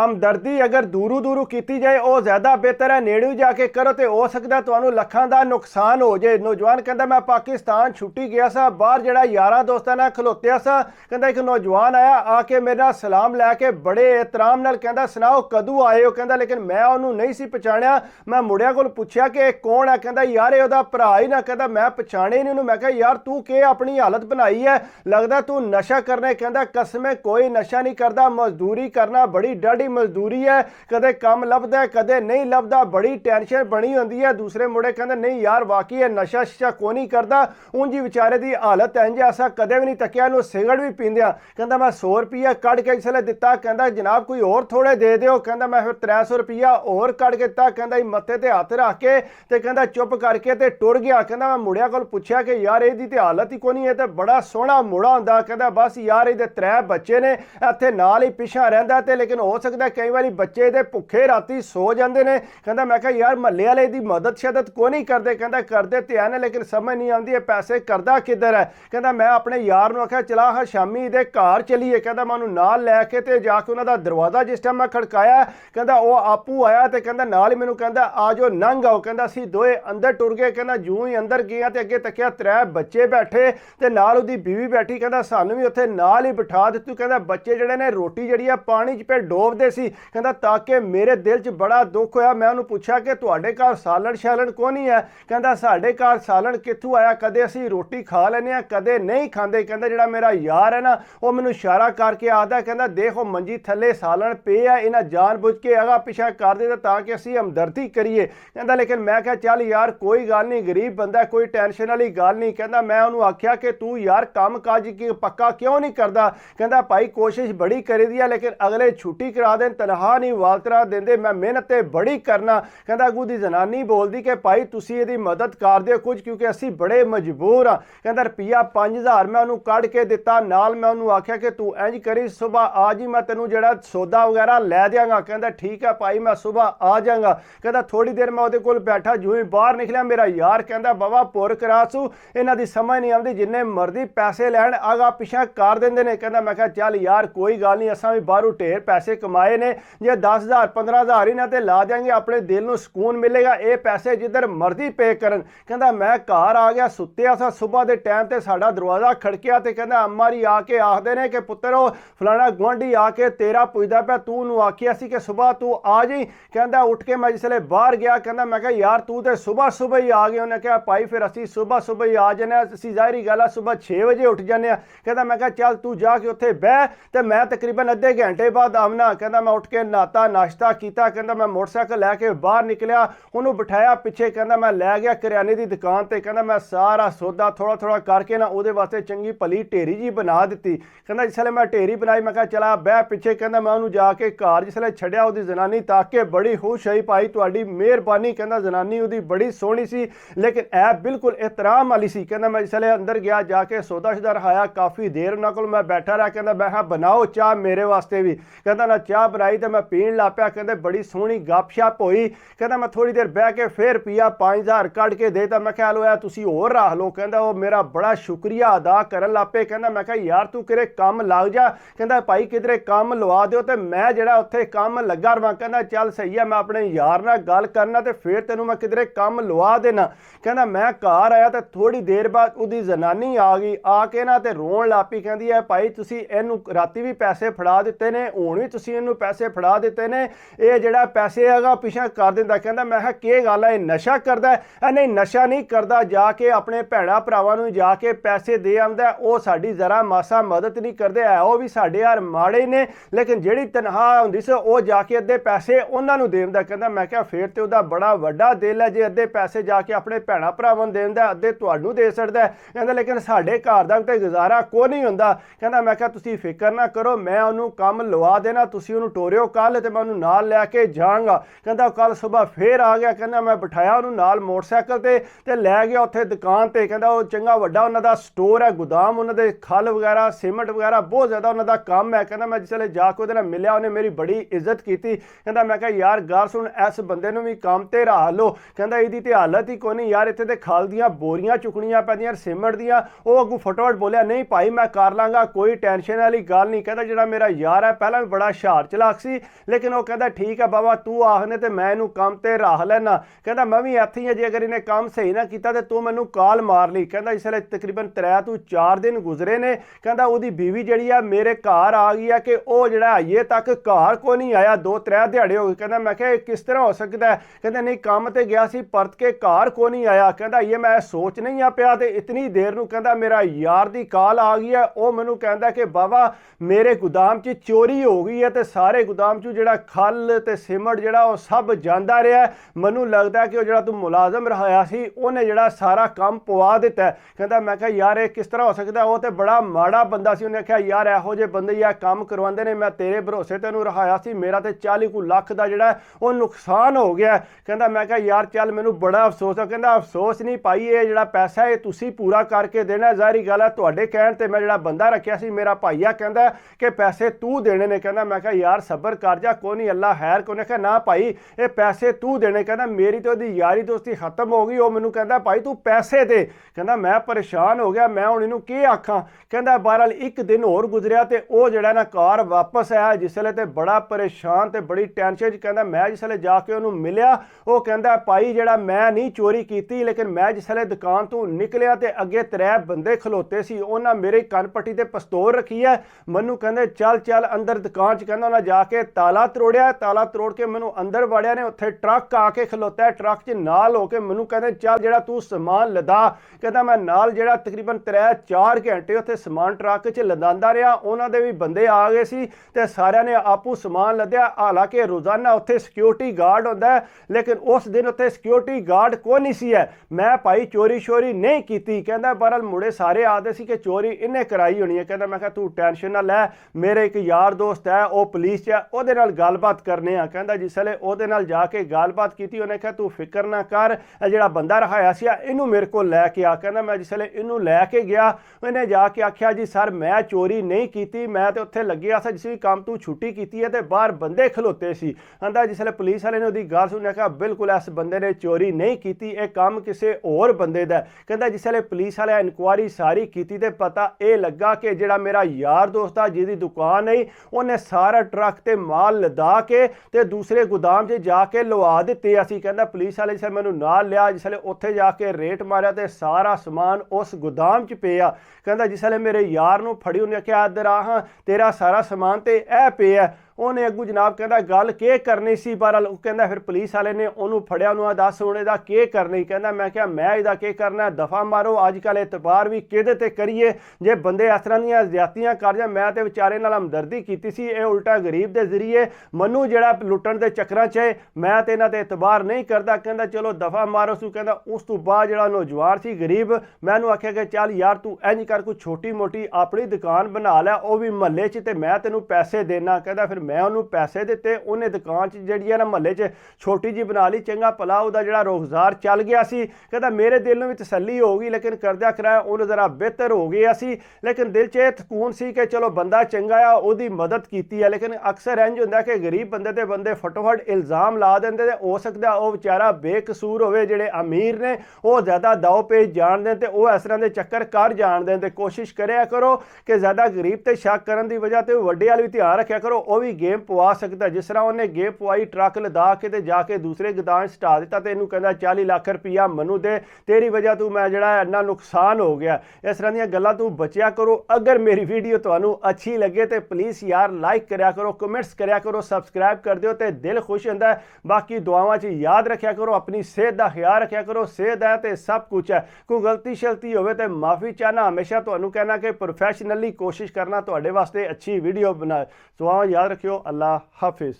हमदर्दी अगर दूरों दूरों की जाए वह ज़्यादा बेहतर है, नेड़ू जाके करो तो हो सकता तुहानू लखां दा नुकसान हो जाए। नौजवान कहता मैं पाकिस्तान छुट्टी गया सा, बाहर जड़ा यारां दोस्तां नाल खलोत्या सा, कहता एक नौजवान आया आके मेरे नाल सलाम लैके बड़े एहतराम नाल कहता सुनाओ कदों आए हो, कहता लेकिन मैं उन्होंने नहीं सी पछाणिया। मैं मुंडिया कोल पुछया कि कौन है, कहता यार ये उहदा भरा ही ना, कहता मैं पछाणे नहीं। मैं कहा यार तू के अपनी हालत बनाई है, लगता तू नशा करने, कहता कसम कोई नशा नहीं करता, मजदूरी करना बड़ी डाढ़ी मजदूरी है, कदे कम लभदा कदे नहीं लभदा, बड़ी टेंशन बनी होंदी है। दूसरे मुंडे कहते नहीं यार वाकई है नशा शा को नहीं करता, उंज ही बेचारे की हालत इंज ऐसा कदे भी नहीं तकिया, सिगरेट भी पींदिया। कहता मैं 100 रुपया कढ़ के जिसले दिता, कहता जनाब कोई और थोड़े दे दो, कहता मैं फिर 300 रुपया और कढ़ के दिता, कहता मत्थे ते हथ रख के ते कहता चुप करके ते टुर गया। कहता मैं मुंडिया कोल पुछया कि यार इहदी ते हालत ही कोई नहीं, है तो बड़ा सोहना मुंडा हुंदा, कहता बस यार इहदे 3 बच्चे ने इत्थे नाल ही पिछा रहिंदा ते लेकिन हो सकता कई बार बच्चे इहदे भुखे राती सो जाते हैं। कहता मैं कहा यार महल्ले वाले दी मदद शदत को नहीं करते, कहता करते तो है लेकिन समझ नहीं आती है पैसे करदा किधर है। कहता मैं अपने यार नूं आख्या चला हाँ शामी इहदे घर चलीए, कहता मैं उन्होंने नाल लैके ते जाके उन्हों का दरवाजा जिस टाइम मैं खड़काया, कहता वो आपू आया तो कहता नाल ही मैनूं कहता आ जाओ नंग आओ, कहता असीं दोए अंदर टुर गए। कहता जूं ही अंदर गया तो अगे तकिया 3 बच्चे बैठे ते नाल उहदी बीवी बैठी, कहता सानूं भी उत्थे नाल ही बिठा दित्ती। कहता बच्चे जिहड़े ने रोटी जिहड़ी आ पानी च पे डोबदे सी, कहता ताकि मेरे दिल च बड़ा दुख होया। मैं उन्होंने पूछा कि तुहाडे घर सालन शालन को नहीं है, कहता साडे घर सालन कित्थों आया, कदे असीं रोटी खा लैने आ कदे नहीं खांदे। कहता जिहड़ा मेरा यार है ना वो मैनूं इशारा करके आखदा, कहता देखो मंजी थल्ले सालन पे है, इन्हां जान बुझ के अगा पिछा कर दित्ता ताकि असीं हमदर्दी करिए। कहता लेकिन मैं कहा चल यार कोई गल नहीं, गरीब बंदा कोई टेंशन वाली गल नहीं। कहता मैं उन्होंने आख्या कि तू यार काम काज की पक्का क्यों नहीं करता, कहता भाई कोशिश बड़ी करी दी है लेकिन अगले छुट्टी करा दें तनखा नहीं वालतरा देंदे, मैं मेहनत बड़ी करना। कहता अगू दी जनानी बोलती कि भाई तुसी इहदी मदद कर दिओ कुछ क्योंकि असी बड़े मजबूर हाँ। कहता रुपया 5000 मैं उन्होंने कढ़ के दिता, नाल मैं उन्होंने आख्या कि तू इंज करी सुबह आ जी मैं तेनों जिहड़ा सौदा वगैरह लै देंगा। कहता ठीक है भाई मैं सुबह आ जाऊँगा। कहता थोड़ी देर मैं उहदे कोल बैठा, जो ही बाहर निकलिया मेरा यार कहता बाबा पुर करासू इन्हां दी समझ नहीं आती, जिन्ने मर्जी पैसे लैण आगा पिछा कर देंदे ने। कहता मैं कहा चल यार कोई गल नहीं, असां भी बाहरों ढेर पैसे कमाए ने, जे 10,000 15,000 ही ना ते ला देंगे, अपने दिल नूं सुकून मिलेगा, ये पैसे जिधर मर्जी पे करन। कहता मैं घर आ गया सुत्या सा, सुबह के टाइम ते साडा दरवाजा खड़किया ते कहता अम्मा जी आके आखदे ने कि पुत्तर ओ फलाना गुआंढी आके तेरा पुछदा पिया, तू नूं आखिया सी कि सुबह तू आ जी। कहता उठ के मैं जिसले बाहर गया, कहता मैं कहा यार तू तो सुबह सुबह ही आ गया। उन्हें कहा भाई फिर असी सुबह सुबह ही आ जाने, असी जाहिर गल है सुबह 6 बजे उठ जाने। कहता मैं कहा चल तू जाके उत्थे बह ते मैं तकरीबन अद्धे घंटे बाद आमना। कहता मैं उठ के नहाता नाश्ता किया, कहता मैं मोटरसाइकिल लैके बाहर निकलिया, उन्होंने बिठाया पिछे, कहता मैं लै गया करियाने की दुकान ते, कहता मैं सारा सौदा थोड़ा थोड़ा करके ना उहदे वास्ते चंगी भली ढेरी जी बना दी। कहता जिसले मैं ढेरी बनाई मैं कहा चला बह पिछे, कहता मैं उन्होंने जाके घर जिसले छड्डिया उहदी जनानी ताके बड़ी खुश होई भाई तुहाडी मेहरबानी। कहता जनानी उहदी बड़ी सोहनी सी लेकिन ऐ बिल्कुल एहतराम वाली सी। कहता मैं जिसले अंदर गया जाके सौदा शुदा रखाया, काफ़ी देर उन्होंने कोल मैं बैठा रहा। कहता मैं हाँ बनाओ चाह मेरे वास्ते भी। कहता ना चाह बनाई तो मैं पीन ला पिया, कहते बड़ी सोहनी गपशप होई। कहता मैं थोड़ी देर बह के फिर पिया, 5000 कढ़ के देता, मैं ख्याल होया तुसी होर रख लो। कहता वो मेरा बड़ा शुक्रिया अदा करन लग पे। कहता मैं कहा यार तू किरे काम लग जा, कहता भाई किधरे काम लवा दो तो मैं जरा उत्थे काम लगा रहा। कहता चल सही है मैं अपने यार नाल गल करना तो फिर तेनों मैं किधरे काम लवा देना। कहता मैं घर आया तो थोड़ी देर बाद उहदी जनानी आ गई, आके ना ते रोन लग पई, कहती है भाई तुसी इहनूं राती भी पैसे फड़ा दिते ने, हुण भी तुसी इहनूं पैसे फड़ा दिते ने, ये जिहड़ा पैसे हैगा पिछा कर दिंदा। कहता मैं कहा की गल है नशा करदा है? नहीं नशा नहीं करदा, जाके अपने भैणां भरावां नूं जाके पैसे दे आंदा, वो साडी जरा मासा मदद नहीं करदे है, वो भी साडे यार माड़े ने लेकिन जिहड़ी तनखा हुंदी सी वो जाके अद्धे पैसे उन्हां नूं दे दिंदा। कहता मैं कहा फिर ते उहदा बड़ा वड्डा दिल है जे अद्धे पैसे जाके अपने भैणां भरावां नूं दे दिंदा, अद्धे तुहानूं दे छड्डदा। कहता लेकिन साडे घर दा ते गुजारा को नहीं हुंदा। कहता मैं कहा तुसी फिक्र ना करो मैं उन्होंने काम लवा देना, तुसी उन्होंने टोरियो कल तो मैं उन्होंने नाल लैके जाऊँगा। कहता कल सुबह फिर आ गया, कहता मैं बिठाया उन्होंने नाल मोटरसाइकिल ते लै गया उत्थे दुकान ते। कहता वो चंगा वड्डा उन्हां दा स्टोर है, गोदाम उन्होंने खल वगैरह सीमेंट वगैरह बहुत ज़्यादा उन्हों का काम है। कहता मैं जिसले जाके उहदे नाल मिलिया उन्हें मेरी बड़ी इज्जत की। कहता मैं कहा यार गल सुन इस बंदे नूं भी काम ते रख लो। कहता इहदी ते हालत ही कोई नहीं यार, इत्थे ते खल दियां बोरियां चुकनियां पैंदियां सीमेंट दियां। वो अगू फटोफट बोलिया नहीं भाई मैं कर लांगा कोई टेंशन वाली गल नहीं। कहता जिहड़ा मेरा यार है पहला भी बड़ा हुशार चलाक सी, लेकिन वो कहता ठीक है बाबा तू आखने तो मैं इनू काम ते रख लैना। कहता मैं भी इत्थे ही हां, जे अगर इन्हें काम सही ना किया तो तू मैनू कॉल मार ली। कहता इसलिए तकरीबन 3 ਤੋਂ 4 दिन गुजरे ने। कहता ਉਹਦੀ बीवी ਜਿਹੜੀ ਆ मेरे घर आ गई है कि ਉਹ ਜਿਹੜਾ अजे तक घर को नहीं आया, 2-3 ਦਿਹਾੜੇ हो गए। कहता मैं क्या किस तरह हो सकता है? कहता नहीं काम ते गया सी परत के घर को नहीं आया। कहता ये मैं सोच नहीं आ पिया ते इतनी देर नूं कहता मेरा यार दी कॉल आ गई है, ਉਹ ਮੈਨੂੰ ਕਹਿੰਦਾ कि बाबा मेरे गोदाम 'ਚ चोरी हो गई है ਤੇ ਸਾਰੇ गोदाम 'ਚੋਂ ਜਿਹੜਾ ਖਲ ਤੇ ਸਿਮਟ ਜਿਹੜਾ ਉਹ ਸਭ ਜਾਂਦਾ ਰਿਹਾ। ਮੈਨੂੰ ਲੱਗਦਾ ਕਿ ਉਹ ਜਿਹੜਾ ਤੂੰ ਮੁਲਾਜ਼ਮ ਰਹਾਇਆ ਸੀ ਉਹਨੇ ਜਿਹੜਾ ਸਾਰਾ ਕੰਮ ਪਵਾ ਦਿੱਤਾ। ਕਹਿੰਦਾ ਮੈਂ ਕਿਹਾ ਯਾਰ ਇਹ ਕਿਸ ਤਰ੍ਹਾਂ ਹੋ ਸਕਦਾ? ਉਹ ਤੇ ਬੜਾ ਮਾੜਾ ਬੰਦਾ ਸੀ। ਉਹਨੇ ਆਖਿਆ ਯਾਰ ਇਹੋ ਜਿਹੇ ਬੰਦੇ ਹੀ ਆ ਕੰਮ ਕਰਵਾਉਂਦੇ ਨੇ, ਮੈਂ ਤੇਰੇ ਭਰੋਸੇ ਤੈਨੂੰ ਰਹਾਇਆ ਸੀ, ਮੇਰਾ ਤੇ 40 ਲੱਖ ਦਾ ਜਿਹੜਾ ਉਹ ਨੁਕਸਾਨ ਹੋ ਗਿਆ। ਕਹਿੰਦਾ ਮੈਂ ਕਿਹਾ ਯਾਰ ਚੱਲ ਮੈਨੂੰ ਬੜਾ ਅਫਸੋਸ ਆ। ਕਹਿੰਦਾ ਅਫਸੋਸ ਨਹੀਂ ਭਾਈ, ਇਹ ਜਿਹੜਾ ਪੈਸਾ ਇਹ ਤੁਸੀਂ ਪੂਰਾ ਕਰਕੇ ਦੇਣਾ। ਜ਼ਾਹਰੀ ਗੱਲ ਹੈ ਤੁਹਾਡੇ ਕਹਿਣ ਤੇ ਮੈਂ ਜਿਹੜਾ ਬੰਦਾ ਰੱਖਿਆ ਸੀ ਮੇਰਾ ਭਾਈਆ ਕਹਿੰਦਾ ਕਿ ਪੈਸੇ ਤੂੰ ਦੇਣੇ ਨੇ। ਕਹਿੰਦਾ ਮੈਂ ਕਿਹਾ ਯਾਰ ਸਬਰ ਕਰ ਜਾ, ਕੋਈ ਨਹੀਂ ਅੱਲਾ ਖੈਰ। ਕੋਨੇ ਕਿਹਾ ਨਾ ਭਾਈ ਇਹ ਪੈਸੇ ਤੂੰ ਦੇਣੇ। ਕਹਿੰਦਾ ਮੇਰੀ ਤੇ ਉਹਦੀ ਯਾਰੀ ਦੋਸਤੀ ਖਤਮ ਹੋ ਗਈ। ਉਹ ਮੈਨੂੰ ਕਹਿੰਦਾ ਭਾਈ ਤੂੰ ਪੈਸੇ ਦੇ। ਕਹਿੰਦਾ ਮੈਂ ਪਰੇਸ਼ਾਨ ਹੋ ਗਿਆ, ਮੈਂ ਹੁਣ ਇਹਨੂੰ ਕੀ ਆਖਾਂ। ਕਹਿੰਦਾ ਬਹਰਹਾਲ 1 दिन होर गुजरिया तो वह जड़ा ना घर वापस आया जिसले तो बड़ा परेशान तो बड़ी टेंशन। कहता मैं जिसले जाके उन्होंने मिलिया, वो कहता भाई जड़ा मैं नहीं चोरी की, लेकिन मैं जिसले दुकान तो निकलिया तो अगे 3 बंदे खलोते सी, उन्हें मेरे कन पट्टी ते पिस्तौल रखी है। मैनू कहते चल चल अंदर दुकान च। कहता उन्हें जाके ताला तरोड़िया, ताला तरोड़ के मैनू अंदर वड़िया ने। उत्थे ट्रक आके खलोता है, ट्रक च नाल होके मैनू कहते चल जड़ा तू समान लदा। कहता मैं नाल जड़ा तकरीबन 3-4 घंटे उत्थे समान ट्रक च लदांदा रहा। उन्होंने भी बंदे आ गए सी ते सारिਆਂ ने आपू समान लद्या। हालांकि रोजाना उत्थे सिक्योरिटी गार्ड होंदा है, लेकिन उस दिन उत्थे सिक्योरिटी गार्ड कोई नहीं सी है। मैं भाई चोरी शोरी नहीं की। कहता बहरहाल मुड़े सारे आते सी कि चोरी इन्हें कराई होनी है। कहता मैं तू टेंशन ना लै, मेरे एक यार दोस्त है वो पुलिस च, ਉਹਦੇ ਨਾਲ गलबात करने आ। कहता जिसले ਉਹਦੇ ਨਾਲ जाके गलबात की उन्हें कहा तू फिक्र ना कर, ਜਿਹੜਾ ਬੰਦਾ ਰਹਾਇਆ ਸੀ ਇਹਨੂੰ ਮੇਰੇ ਕੋਲ ਲੈ ਕੇ ਆ। ਕਹਿੰਦਾ मैं जिसले ਇਹਨੂੰ ਲੈ के गया, ਇਹਨੇ जाके आख्या जी सर मैं चोरी नहीं की, मैं तो उत्थे लगे सा जिस भी काम तू छुट्टी की है तो बाहर बंदे खलोते सी। कहता जिसले पुलिस वाले ने उसकी गल सुनी कहा बिल्कुल इस बंदे ने चोरी नहीं की, यह काम किसी होर बंदे दा। कहता जिसले पुलिस वाले इंक्वायरी सारी की तो पता यह लगा कि जिहड़ा मेरा यार दोस्त आ जिहदी दुकान है उन्हें सारा ट्रक ते माल लदा के ते दूसरे गोदाम 'च जाके लवा दिते असी। कहता पुलिस वाले जिसले मैनू नाल लिया, जिसले उत्थे जाके रेट मारिया तो सारा समान उस गोदाम 'च पिया। कहता जिसले मेरे यार नूं फड़ी उन्हें आख्या इधर आ हाँ तेरा सारा समान तो यह पे है। उन्हें अगू जनाब कहता गल के करनी सी। बहरहाल कहता फिर पुलिस वाले ने उन्होंने फड़िया, उन्होंने दस हूँ इहदा के करनी। कहता मैं क्या मैं इहदा के करना, दफा मारो। अजकल एतबार भी किहदे ते करिए, जे बंदे इस तरह दी ज्यादतियां कर जाए। मैं तो विचारे नाल हमदर्दी की सी, ये उल्टा गरीब के जरिए मनु जिहड़ा लुट्टण के चक्कर च है, मैं तो इन्हां ते एतबार नहीं करता। कहता चलो दफा मारो सू। कहता उस तो बाद जिहड़ा नौजवान सी गरीब, मैं उन्होंने आख्या कि चल यार तू इंज कर कोई छोटी मोटी अपनी दुकान बना लै, वो भी महल्ले च, ते मैं तेनों पैसे देना। कहता फिर मैं उन्होंने पैसे दिते, उन्हें दुकान च जिहड़ी है ना महल्ले च छोटी जी बना ली। चंगा भला उहदा जिहड़ा रोज़गार चल गया सी। कहता मेरे दिल में भी तसल्ली हो गई, लेकिन करदਿਆਂ कराया उन्हें ज़रा बेहतर हो गया सी। लेकिन दिल च तकून सी कि चलो बंदा चंगा आ, उहदी मदद की है। लेकिन अक्सर इंज हुंदा कि गरीब बंदे ते बंदे फटोफट इल्ज़ाम ला देंदे ते हो सकदा वो बेचारा बेकसूर होवे, जिहड़े अमीर ने वो ज़्यादा दाव पेच जान दें ते वो इस तरह के चक्कर कर जान दें। ते कोशिश करिया करो कि ज़्यादा गरीब ते शक करन दी वजह ते वड्डे वाल भी ध्यान रखिया करो, वो भी गेम पवा सकता। जिस तरह उन्हें गेम पवाई, ट्रक लदा के ते जाके दूसरे गोदाम सटा दिता तो इनू कहता 40 लाख रुपया मनु दे, तेरी वजह तू मैं जड़ा इन्ना नुकसान हो गया। इस तरह दी गल्लां तू बचिया करो। अगर मेरी वीडियो तुहानू अच्छी लगे तो प्लीज़ यार लाइक करया करो, कमेंट्स करया करो, सबसक्राइब कर दियो तो दिल खुश होंदा है। बाकी दुआवां च याद रखिया करो, अपनी सेहत का ख्याल रखिया करो। सेहत है तो सब कुछ है। कोई गलती शलती होवे तो माफ़ी चाहना। हमेशा तुहानू कहना कि प्रोफैशनली कोशिश करना तुहाडे वास्ते अच्छी वीडियो बना। दुआवां याद रखियो। अल्लाह हाफिज़।